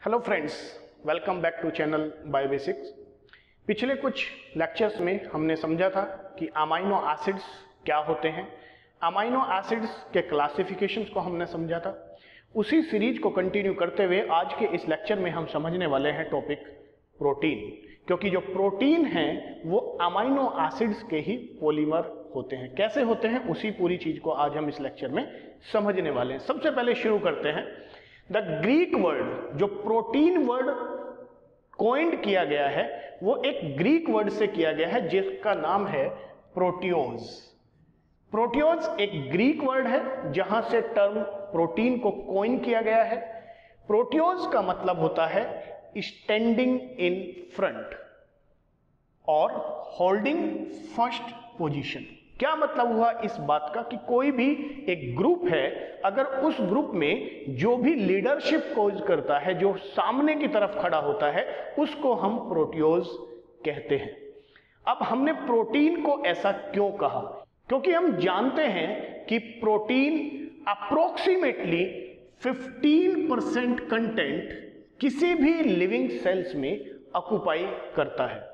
Hello friends, welcome back to channel Biobasics. पिछले कुछ lectures में हमने समझा था कि अमाइनो एसिड्स क्या होते हैं। अमाइनो एसिड्स के क्लासिफिकेशंस को हमने समझा था। उसी सीरीज को कंटिन्यू करते हुए आज के इस लेक्चर में हम समझने वाले हैं टॉपिक प्रोटीन, क्योंकि जो प्रोटीन है वो अमाइनो एसिड्स के ही पॉलीमर होते हैं। कैसे होते हैं उसी पूरी चीज को आज हम इस लेक्चर में समझने वाले हैं। सबसे पहले शुरू करते हैं। द ग्रीक वर्ड, जो प्रोटीन वर्ड कॉइंड किया गया है वो एक ग्रीक वर्ड से किया गया है जिसका नाम है प्रोटियोज। प्रोटियोज एक ग्रीक वर्ड है जहां से टर्म प्रोटीन को कॉइन किया गया है। प्रोटियोज का मतलब होता है स्टैंडिंग इन फ्रंट और होल्डिंग फर्स्ट पोजीशन। क्या मतलब हुआ इस बात का कि कोई भी एक ग्रुप है, अगर उस ग्रुप में जो भी लीडरशिप कोज करता है, जो सामने की तरफ खड़ा होता है, उसको हम प्रोटियोज कहते हैं। अब हमने प्रोटीन को ऐसा क्यों कहा? क्योंकि हम जानते हैं कि प्रोटीन अप्रोक्सीमेटली 15% कंटेंट किसी भी लिविंग सेल्स में ऑक्युपाई करता है।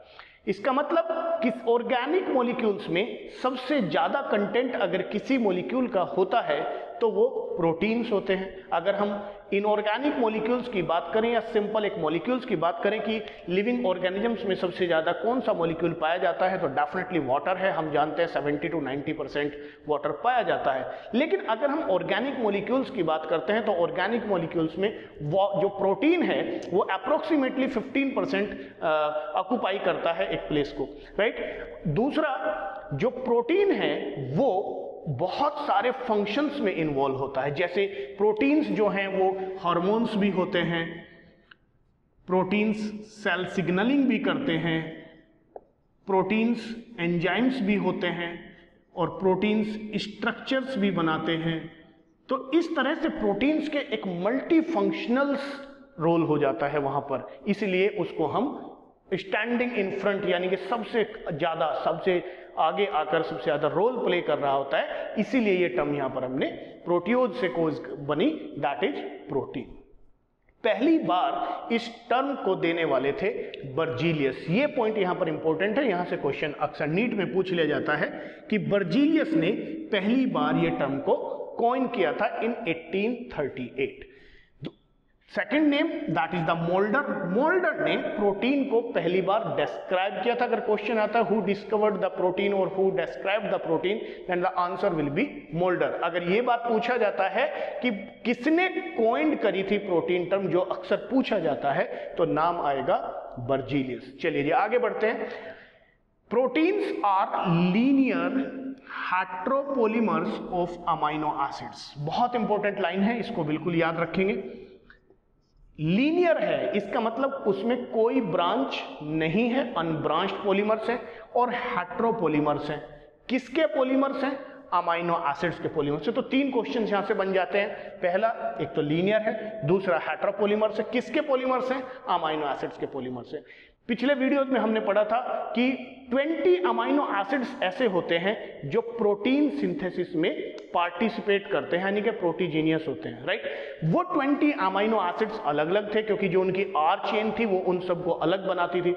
इसका मतलब किस ऑर्गेनिक मॉलिक्यूल्स में सबसे ज्यादा कंटेंट अगर किसी मॉलिक्यूल का होता है तो वो प्रोटीन्स होते हैं। अगर हम इनऑर्गेनिक मॉलिक्यूल्स की बात करें या सिंपल एक मॉलिक्यूल्स की बात करें कि लिविंग ऑर्गेनिजम्स में सबसे ज्यादा कौन सा मॉलिक्यूल पाया जाता है, तो डेफिनेटली वाटर है। हम जानते हैं 70 to 90% वाटर पाया जाता है। लेकिन अगर हम ऑर्गेनिक मॉलिक्यूल्स की बात करते हैं तो ऑर्गेनिक मॉलिक्यूल्स में जो प्रोटीन है वो अप्रोक्सीमेटली 15% ऑक्युपाई करता है एक प्लेस को, राइट। दूसरा, जो प्रोटीन है वो बहुत सारे फंक्शंस में इन्वॉल्व होता है। जैसे प्रोटीन्स जो हैं वो हार्मोन्स भी होते हैं, प्रोटीन्स सेल सिग्नलिंग भी करते हैं, प्रोटीन्स एंजाइम्स भी होते हैं और प्रोटीन्स स्ट्रक्चर्स भी बनाते हैं। तो इस तरह से प्रोटीन्स के एक मल्टी फंक्शनल रोल हो जाता है वहां पर, इसलिए उसको हम स्टैंडिंग इन फ्रंट यानी कि सबसे ज्यादा, सबसे आगे आकर सबसे ज्यादा रोल प्ले कर रहा होता है, इसीलिए ये टर्म यहां पर हमने प्रोटियोज से कोज बनी, दैट इज प्रोटीन। पहली बार इस टर्म को देने वाले थे बर्जीलियस। ये पॉइंट यहां पर इंपॉर्टेंट है, यहां से क्वेश्चन अक्सर नीट में पूछ लिया जाता है कि बर्जीलियस ने पहली बार ये टर्म को कॉइन किया था इन 1838। Second name that is the moulder. Moulder ने प्रोटीन को पहली बार डिस्क्राइब किया था। अगर क्वेश्चन आता है हु डिस्कवर्ड द प्रोटीन और who described the protein, then the answer will be Mulder. अगर ये बात पूछा जाता है कि किसने कॉइंड करी थी प्रोटीन टर्म, जो अक्सर पूछा जाता है, तो नाम आएगा बर्जीलियस। चलिए जी आगे बढ़ते हैं। Proteins are linear heteropolymers of amino acids. बहुत इंपॉर्टेंट लाइन है, इसको बिल्कुल याद रखेंगे। लीनियर है, इसका मतलब उसमें कोई ब्रांच नहीं है, अनब्रांच्ड पॉलीमर्स है। और हेट्रोपॉलीमर्स हैं। किसके पॉलीमर्स हैं? अमाइनो एसिड्स के पॉलीमर्स से। तो तीन क्वेश्चंस यहां से बन जाते हैं। पहला, एक तो लीनियर है, दूसरा हेट्रोपॉलीमर्स है। किसके पॉलीमर्स हैं? अमाइनो एसिड्स के पॉलीमर्स है। पिछले वीडियोस में हमने पढ़ा था कि 20 अमाइनो एसिड्स ऐसे होते हैं जो प्रोटीन सिंथेसिस में पार्टिसिपेट करते हैं, यानी कि प्रोटीजीनियस होते हैं, राइट। वो 20 अमाइनो एसिड्स अलग अलग थे क्योंकि जो उनकी आर चेन थी वो उन सबको अलग बनाती थी।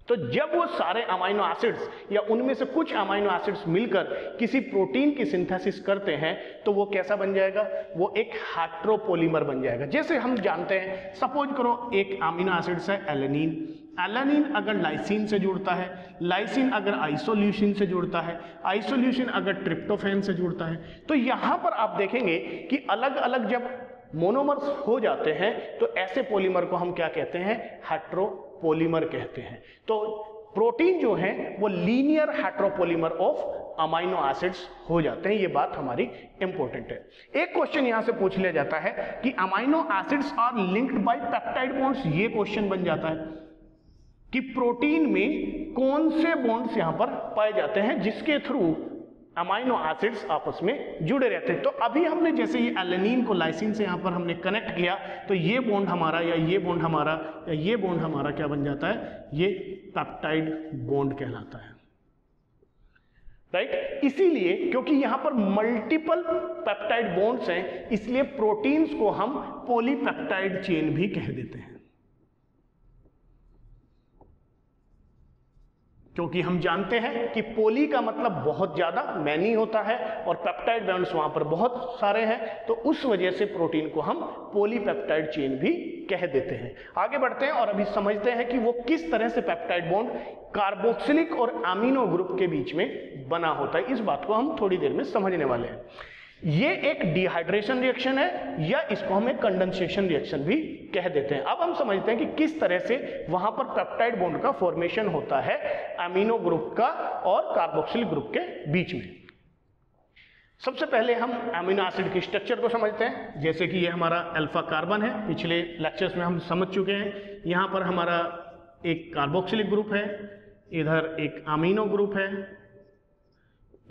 तो जब वो सारे अमाइनो एसिड्स या उनमें से कुछ अमाइनो एसिड्स मिलकर किसी प्रोटीन की सिंथेसिस करते हैं तो वो कैसा बन जाएगा? वो एक हेट्रोपॉलीमर बन जाएगा। जैसे हम जानते हैं, सपोज करो एक अमीनो एसिड्स है एलेनिन। एलेनिन अगर लाइसिन से जुड़ता है, लाइसिन अगर आइसोल्यूसिन से जुड़ता है, आइसोल्यूसिन अगर ट्रिप्टोफैन से जुड़ता है, तो यहां पर आप देखेंगे कि अलग अलग जब मोनोमर्स हो जाते हैं तो ऐसे पॉलीमर को हम क्या कहते हैं? हेट्रोपॉलीमर कहते हैं। तो प्रोटीन जो है वो linear heteropolymer of amino acids हो जाते हैं। ये बात हमारी इंपॉर्टेंट है। एक क्वेश्चन यहां से पूछ लिया जाता है कि amino acids are linked by peptide bonds. ये क्वेश्चन बन जाता है कि प्रोटीन में कौन से बॉन्ड्स यहां पर पाए जाते हैं जिसके थ्रू अमाइनो एसिड्स आपस में जुड़े रहते हैं। तो अभी हमने जैसे ये एलेनिन को लाइसिन से यहां पर हमने कनेक्ट किया तो ये बॉन्ड हमारा या ये बॉन्ड हमारा या ये बॉन्ड हमारा क्या बन जाता है? ये पेप्टाइड बॉन्ड कहलाता है, राइट। इसीलिए क्योंकि यहां पर मल्टीपल पेप्टाइड बॉन्ड्स हैं, इसलिए प्रोटीन्स को हम पॉलीपेप्टाइड चेन भी कह देते हैं। क्योंकि हम जानते हैं कि पोली का मतलब बहुत ज्यादा मैनी होता है और पेप्टाइड बॉन्ड्स वहां पर बहुत सारे हैं, तो उस वजह से प्रोटीन को हम पॉलीपेप्टाइड चेन भी कह देते हैं। आगे बढ़ते हैं और अभी समझते हैं कि वो किस तरह से पेप्टाइड बॉन्ड कार्बोक्सिलिक और अमीनो ग्रुप के बीच में बना होता है। इस बात को हम थोड़ी देर में समझने वाले हैं। ये एक डिहाइड्रेशन रिएक्शन है या इसको हम एक कंडेंसेशन रिएक्शन भी कह देते हैं। अब हम समझते हैं कि किस तरह से वहां पर पेप्टाइड बॉन्ड का फॉर्मेशन होता है अमीनो ग्रुप का और कार्बोक्सिलिक ग्रुप के बीच में। सबसे पहले हम अमीनो एसिड की स्ट्रक्चर को समझते हैं। जैसे कि ये हमारा अल्फा कार्बन है, पिछले लेक्चर्स में हम समझ चुके हैं। यहां पर हमारा एक कार्बोक्सिलिक ग्रुप है, इधर एक अमीनो ग्रुप है,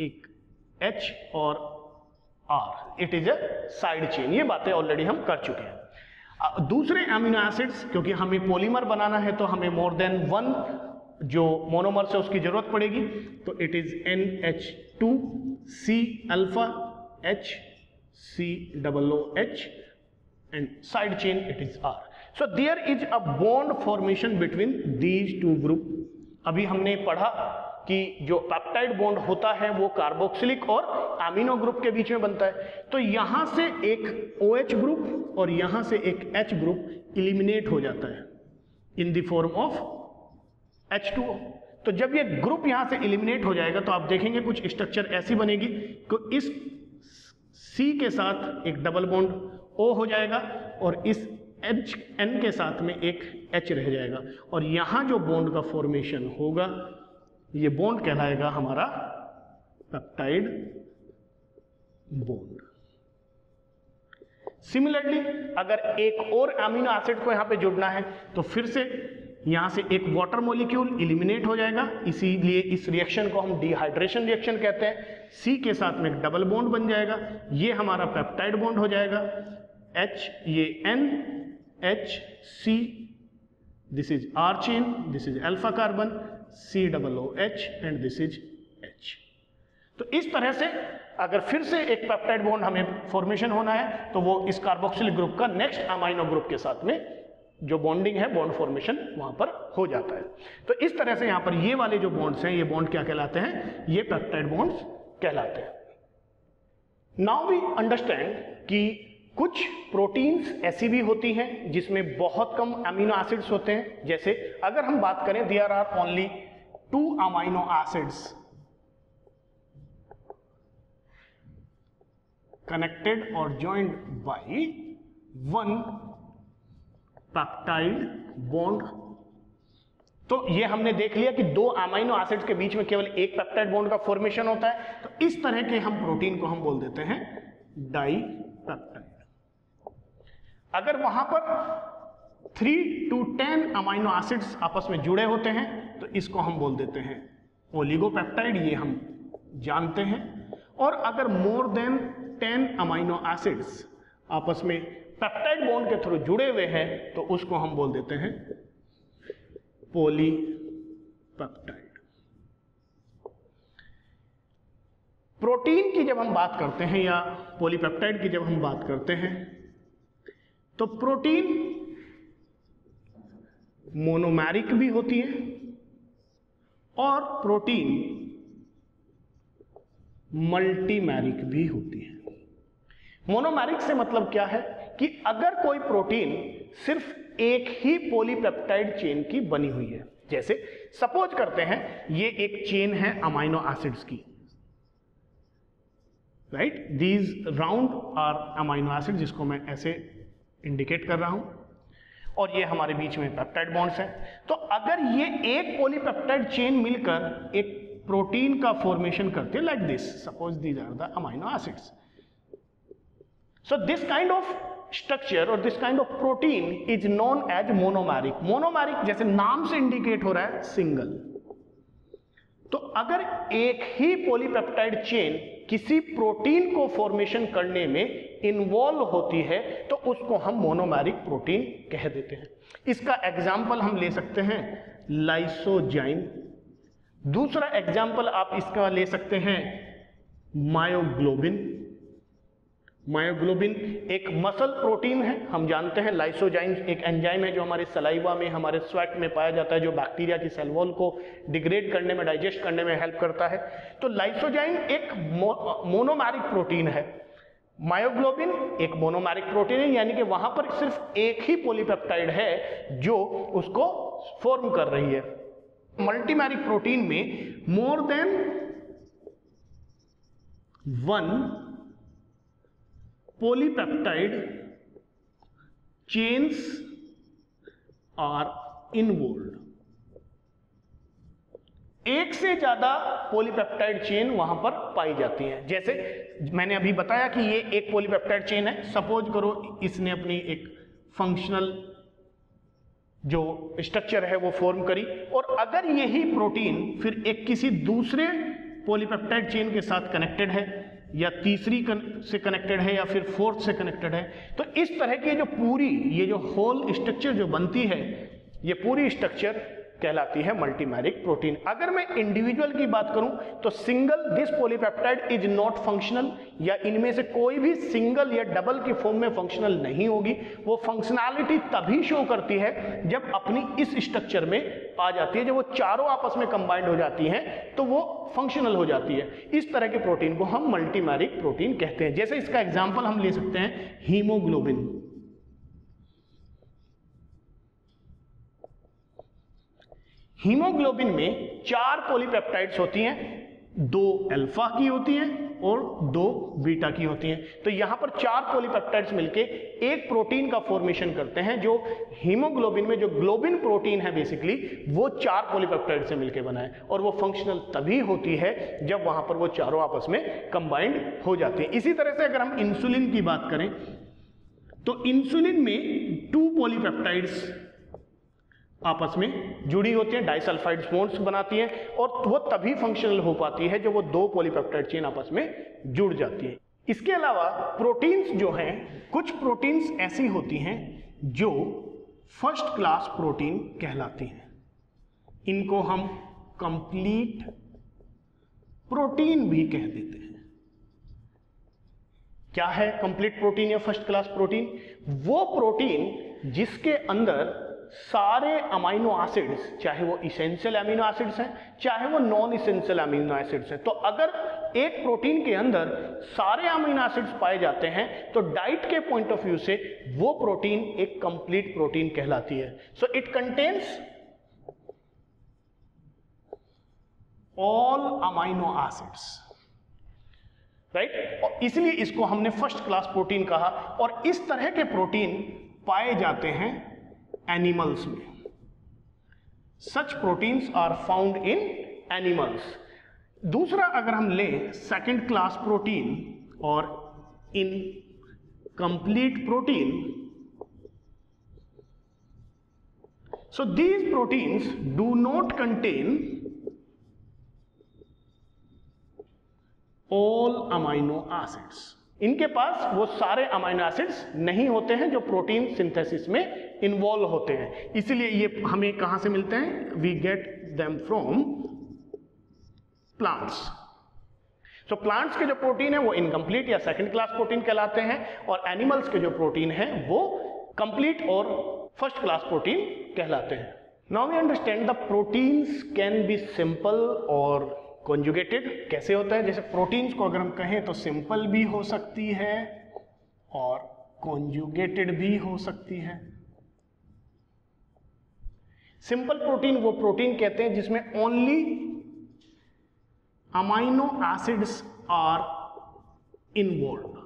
एक H और R, it is a side chain. ये बातें ऑलरेडी हम कर चुके हैं। दूसरे अमीनो एसिड्स, क्योंकि हमें पॉलीमर बनाना है तो हमें मोर देन वन जो मोनोमर्स है उसकी जरूरत पड़ेगी, तो it is NH2C alpha HCOOH and side chain it is R. So there is a bond formation between these two group. अभी हमने पढ़ा कि जो पेप्टाइड बॉन्ड होता है वो कार्बोक्सिलिक और अमीनो ग्रुप के बीच में बनता है। तो यहां से एक OH ग्रुप और यहां से एक H ग्रुप इलिमिनेट हो जाता है in the form of H2O। तो जब ये ग्रुप यहां से इलिमिनेट हो जाएगा तो आप देखेंगे कुछ स्ट्रक्चर ऐसी बनेगी कि इस C के साथ एक डबल बॉन्ड O हो जाएगा और इस N के साथ में एक H रह जाएगा, और यहां जो बॉन्ड का फॉर्मेशन होगा ये बॉन्ड कहलाएगा हमारा पेप्टाइड बॉन्ड। सिमिलरली अगर एक और अमीनो एसिड को यहां पे जुड़ना है तो फिर से यहां से एक वाटर मॉलिक्यूल इलिमिनेट हो जाएगा, इसीलिए इस रिएक्शन को हम डिहाइड्रेशन रिएक्शन कहते हैं। C के साथ में एक डबल बॉन्ड बन जाएगा, ये हमारा पेप्टाइड बॉन्ड हो जाएगा। H ये N H C, this is R chain, this is alpha carbon, COOH and this is H। तो इस तरह से अगर फिर से एक पेप्टाइड बॉन्ड हमें फॉर्मेशन होना है तो वो इस कार्बोक्सिलिक ग्रुप का नेक्स्ट अमाइनो ग्रुप के साथ में जो बॉन्डिंग है, बॉन्ड फॉर्मेशन वहां पर हो जाता है। तो इस तरह से यहां पर ये वाले जो बॉन्ड्स हैं, ये बॉन्ड क्या कहलाते हैं? ये पेप्टाइड बॉन्ड्स कहलाते हैं। नाउ वी अंडरस्टैंड कि कुछ प्रोटीन्स ऐसी भी होती हैं जिसमें बहुत कम अमीनो एसिड्स होते हैं। जैसे अगर हम बात करें, there are only 2 amino acids connected और जॉइंड बाय 1 पेप्टाइड बॉन्ड। तो ये हमने देख लिया कि 2 अमीनो एसिड्स के बीच में केवल एक पेप्टाइड बॉन्ड का फॉर्मेशन होता है। तो इस तरह के हम प्रोटीन को हम बोल देते हैं डाइपेप्टाइड। अगर वहां पर 3 to 10 अमीनो एसिड्स आपस में जुड़े होते हैं तो इसको हम बोल देते हैं ओलिगोपेप्टाइड, ये हम जानते हैं। और अगर मोर देन 10 अमीनो एसिड्स आपस में पेप्टाइड बॉन्ड के थ्रू जुड़े हुए हैं तो उसको हम बोल देते हैं पॉलीपेप्टाइड। प्रोटीन की जब हम बात करते हैं या पॉलीपेप्टाइड की जब हम बात करते हैं तो प्रोटीन मोनोमेरिक भी होती है और प्रोटीन मल्टीमेरिक भी होती है। मोनोमेरिक से मतलब क्या है कि अगर कोई प्रोटीन सिर्फ एक ही पॉलीपेप्टाइड चेन की बनी हुई है, जैसे सपोज करते हैं ये एक चेन है अमीनो एसिड्स की, right, these round are amino acid, जिसको मैं ऐसे इंडिकेट कर रहा हूं, और ये हमारे बीच में पेप्टाइड बॉन्ड्स हैं। तो अगर ये एक पॉलीपेप्टाइड चेन मिलकर एक प्रोटीन का फॉर्मेशन करते हैं, like this, suppose these are the amino acids. So this kind of structure और this kind of protein is known as monomeric. Monomeric जैसे नाम से इंडिकेट हो रहा है, सिंगल। तो अगर एक ही पॉलीपेप्टाइड चेन किसी प्रोटीन को फॉर्मेशन करने में इन्वॉल्व होती है तो उसको हम मोनोमेरिक प्रोटीन कह देते हैं। इसका एग्जाम्पल हम ले सकते हैं लाइसोजाइम। दूसरा एग्जाम्पल आप इसका ले सकते हैं मायोग्लोबिन। मायोग्लोबिन एक मसल प्रोटीन है, हम जानते हैं। लाइसोजाइम एक एंजाइम है जो हमारे सलाइवा में, हमारे स्वेट में पाया जाता है, जो बैक्टीरिया की सेल वॉल को डिग्रेड करने में, डाइजेस्ट करने में हेल्प करता है। तो लाइसोजाइम एक मोनोमेरिक प्रोटीन है, मायोग्लोबिन एक मोनोमेरिक प्रोटीन है, यानी कि वहां पर सिर्फ एक ही पॉलीपेप्टाइड है जो उसको फॉर्म कर रही है। मल्टीमेरिक प्रोटीन में more than one polypeptide chains are involved। एक से ज्यादा पॉलीपेप्टाइड चेन वहां पर पाई जाती है। जैसे मैंने अभी बताया कि ये एक पॉलीपेप्टाइड चेन है, सपोज करो इसने अपनी एक फंक्शनल जो स्ट्रक्चर है वो फॉर्म करी, और अगर यही प्रोटीन फिर एक किसी दूसरे पॉलीपेप्टाइड चेन के साथ कनेक्टेड है, या तीसरी से कनेक्टेड है, या फिर फोर्थ से कनेक्टेड है, तो इस तरह की जो पूरी ये जो होल स्ट्रक्चर जो बनती है, ये पूरी स्ट्रक्चर कहलाती है मल्टीमेरिक प्रोटीन। अगर मैं इंडिविजुअल की बात करूं तो single this polypeptide is not functional, या इनमें से कोई भी सिंगल या डबल की फॉर्म में फंक्शनल नहीं होगी। वो फंक्शनैलिटी तभी शो करती है जब अपनी इस स्ट्रक्चर में आ जाती है, जब वो चारों आपस में कंबाइंड हो जाती हैं तो वो फंक्शनल हो जाती है। इस तरह के प्रोटीन को हम मल्टीमेरिक प्रोटीन कहते हैं। जैसे इसका एग्जांपल हम ले सकते हैं हीमोग्लोबिन। हीमोग्लोबिन में 4 पॉलीपेप्टाइड्स होती हैं, 2 अल्फा की होती हैं और 2 बीटा की होती हैं। तो यहां पर 4 पॉलीपेप्टाइड्स मिलके एक प्रोटीन का फॉर्मेशन करते हैं, जो हीमोग्लोबिन में जो ग्लोबिन प्रोटीन है बेसिकली वो 4 पॉलीपेप्टाइड से मिलके बना है, और वो फंक्शनल तभी होती है जब वहां पर वो चारों आपस में कंबाइंड हो जाती है। इसी तरह से अगर हम इंसुलिन की बात करें तो इंसुलिन में 2 पॉलीपेप्टाइड्स आपस में जुड़ी होती हैं, डाइसल्फाइड बॉन्ड्स बनाती हैं, और वो तभी फंक्शनल हो पाती है जब वो 2 पॉलीपेप्टाइड चेन आपस में जुड़ जाती है। इसके अलावा प्रोटीन्स जो हैं, कुछ प्रोटीन्स ऐसी होती हैं जो फर्स्ट क्लास प्रोटीन कहलाती हैं। इनको हम कंप्लीट प्रोटीन भी कह देते हैं। क्या है कंप्लीट प्रोटीन या फर्स्ट क्लास प्रोटीन? वो प्रोटीन जिसके अंदर सारे अमीनो एसिड्स, चाहे वो इसेंशियल अमीनो एसिड्स हैं चाहे वो नॉन इसेंशियल अमीनो एसिड्स हैं, तो अगर एक प्रोटीन के अंदर सारे अमीनो एसिड्स पाए जाते हैं तो डाइट के पॉइंट ऑफ व्यू से वो प्रोटीन एक कंप्लीट प्रोटीन कहलाती है। So it contains all amino acids, right. और इसलिए इसको हमने फर्स्ट क्लास प्रोटीन कहा। और इस तरह के प्रोटीन पाए जाते हैं एनिमल्स में। Such proteins are found in animals. दूसरा अगर हम लें सेकंड क्लास प्रोटीन और incomplete protein, so these proteins do not contain all amino acids. इनके पास वो सारे अमीनो एसिड्स नहीं होते हैं जो प्रोटीन सिंथेसिस में इन्वॉल्व होते हैं। इसलिए ये हमें कहां से मिलते हैं? We get them from plants. So plants के जो प्रोटीन है वो इनकम्प्लीट या सेकंड क्लास प्रोटीन कहलाते हैं, और एनिमल्स के जो प्रोटीन है वो कंप्लीट और फर्स्ट क्लास प्रोटीन कहलाते हैं। Now we understand the proteins can be simple और कॉन्जुगेटेड। कैसे होता है? जैसे प्रोटीन्स को अगर हम कहें तो सिंपल भी हो सकती है और कॉन्जुगेटेड भी हो सकती है। सिंपल प्रोटीन वो प्रोटीन कहते हैं जिसमें only amino acids are involve.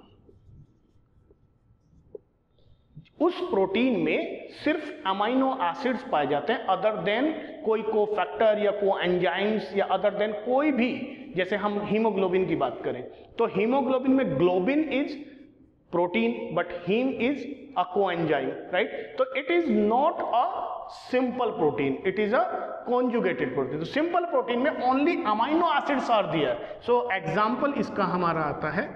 उस प्रोटीन में सिर्फ अमीनो एसिड्स पाए जाते हैं, अदर देन कोई कोफैक्टर या को एंजाइम्स या अदर देन कोई भी। जैसे हम हीमोग्लोबिन की बात करें तो हीमोग्लोबिन में globin is protein but haem is a coenzyme, right. तो it is not a simple protein, it is a conjugated protein. तो सिंपल प्रोटीन में only amino acids are there. So example इसका हमारा आता है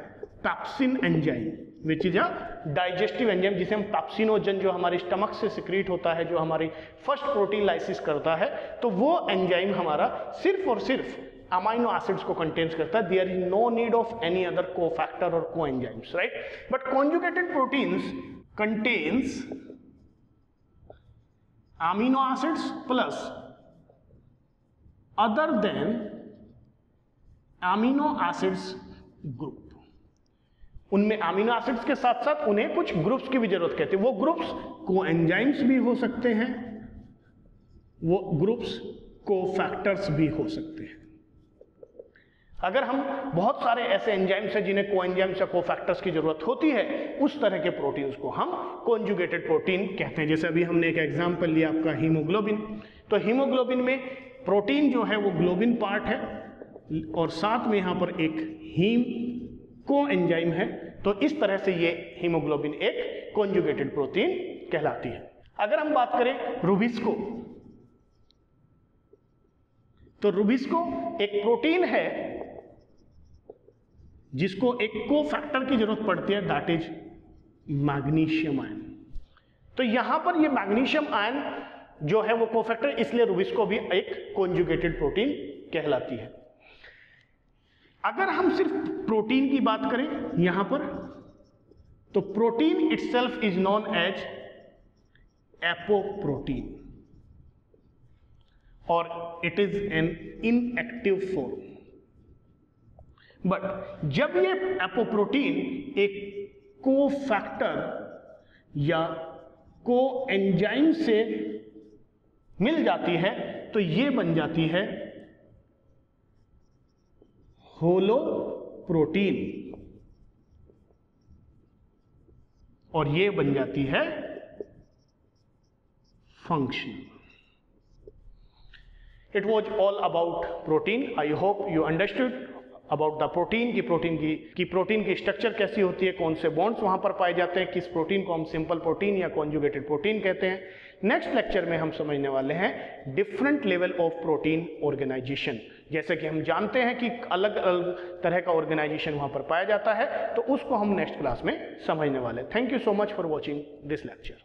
pepsin enzyme, which is a digestive enzyme, जिसे हम pepsinogen जो हमारे स्टमक से सिक्रीट होता है, जो हमारी फर्स्ट प्रोटीन लाइसिस करता है, तो वो एंजाइम हमारा सिर्फ और सिर्फ अमाइनो एसिड्स को कंटेन्स करता है. There is no need of any other cofactor और coenzymes, right. But conjugated proteins contains amino acids plus other than amino acids group. उनमें अमीनो एसिड्स के साथ साथ उन्हें कुछ ग्रुप्स की भी जरूरत कहती है. वो ग्रुप्स कोएंजाइम्स भी हो सकते हैं, वो ग्रुप्स कोफैक्टर्स भी हो सकते हैं. अगर हम बहुत सारे ऐसे एंजाइम्स हैं जिन्हें कोएंजाइम्स या कोफैक्टर्स की जरूरत होती है, उस तरह के प्रोटीन्स को हम कॉन्जुगेटेड प्रोटीन कहते हैं. जैसे अभी हमने एक एग्जांपल लिया आपका हीमोग्लोबिन. तो हीमोग्लोबिन में प्रोटीन जो है वो ग्लोबिन पार्ट है और साथ में यहां पर एक हीम कोएंजाइम है. तो इस तरह से ये हीमोग्लोबिन एक कॉन्जुगेटेड प्रोटीन कहलाती है. अगर हम बात करें रुबिस्को, तो रुबिस्को एक प्रोटीन है जिसको एक कोफैक्टर की जरूरत पड़ती है, दैट इज मैग्नीशियम आयन. तो यहां पर ये मैग्नीशियम आयन जो है वो कोफैक्टर, इसलिए रुबिस्को भी एक कॉन्जुगेटेड प्रोटीन कहलाती है. अगर हम सिर्फ प्रोटीन की बात करें यहां पर, तो protein itself is known as apoprotein और it is an inactive form. But जब ये एपोप्रोटीन एक कोफैक्टर या कोएंजाइम से मिल जाती है तो ये बन जाती है होलो प्रोटीन और ये बन जाती है functional. It was all about protein. I hope you understood about the protein की प्रोटीन की स्ट्रक्चर कैसी होती है, कौन से बॉन्ड्स वहां पर पाए जाते हैं, किस प्रोटीन को हम सिंपल प्रोटीन या कॉन्जुगेटेड प्रोटीन कहते हैं. नेक्स्ट लेक्चर में हम समझने वाले हैं different level of protein organization. जैसे कि हम जानते हैं कि अलग अलग तरह का ऑर्गेनाइजेशन वहां पर पाया जाता है, तो उसको हम नेक्स्ट क्लास में समझने वाले हैं. Thank you so much for watching this lecture.